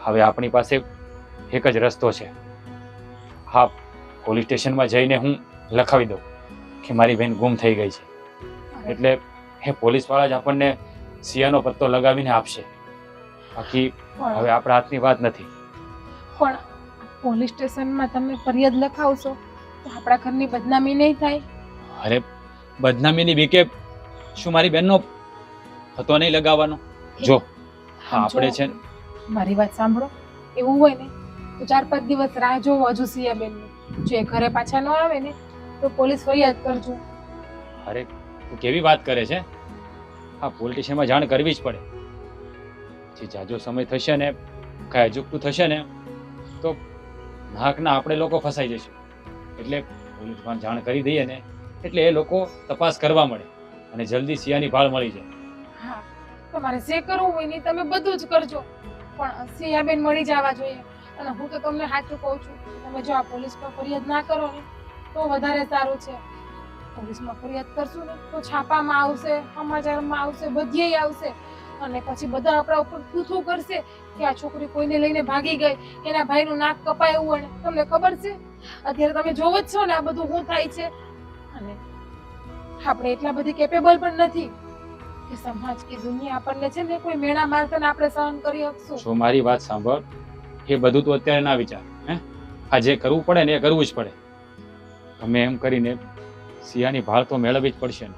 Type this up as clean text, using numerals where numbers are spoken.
હવે આપણી પાસે એક જ રસ્તો છે. હા, પોલીસ સ્ટેશનમાં જઈને હું લખાવી દઉં કે મારી બહેન ગુમ થઈ ગઈ છે. એટલે એ પોલીસવાળા જ આપણને સિયાનો પત્તો લગાવીને આપશે. બાકી હવે આપણા હાથની વાત નથી. પણ પોલીસ સ્ટેશનમાં તમે ફરિયાદ લખાવશો તો આપણા ઘરની બદનામી નહીં થાય? અરે, બદનામીની બીકે શું મારી બહેનનો પત્તો નહીં લગાવવાનો? જો આપણે છે ને, મારી વાત સાંભળો, એવું હોય ને તો 4-5 દિવસ રાહ જોવો હજુ સિયાબેનની. જો એ ઘરે પાછા ન આવે ને તો પોલીસ ફરિયાદ કરજો. અરે, તું કેવી વાત કરે છે? હા, પોલીસ સ્ટેશનમાં જાણ કરવી જ પડે. જે જાજો સમય થશે ને, કાંઈ અજુગતું થશે ને તો નાકના આપણે લોકો ફસાઈ જઈશું. એટલે પોલીસમાં જાણ કરી દઈએ ને એટલે એ લોકો તપાસ કરવા મળે અને જલ્દી સિયાની ભાળ મળી જાય. હા, તમારે જે કરવું હોય ને તમે બધું જ કરજો, પણ સિયાબેન મળી જવા જોઈએ. અને હું તો તમને સાચું કહું છું, તમે જો આ પોલીસમાં ફરિયાદ ના કરો ને તો વધારે સારું છે. પોલીસમાં ફરિયાદ કરશું ને તો છાપામાં આવશે, સમાચારમાં આવશે, બધેય આવશે. અને પછી બધા આપણા ઉપર થૂથું કરશે કે આ છોકરી કોઈને લઈને ભાગી ગઈ, એના ભાઈનું નાક કપાયું. અને તમને ખબર છે અત્યારે તમે જોવો જ છો ને આ બધું શું થાય છે. અને આપણે એટલા બધી કેપેબલ પણ નથી કે સમાજ કે દુનિયા આપણને છે ને કોઈ મેણા મારતા ને આપણે સહન કરી શકશું. જો મારી વાત સાંભળ, એ બધું તો અત્યારે ના વિચાર. આ જે કરવું પડે ને એ કરવું જ પડે. તમે એમ કરીને સિયાની ભાળ તો મેળવવી જ પડશે ને.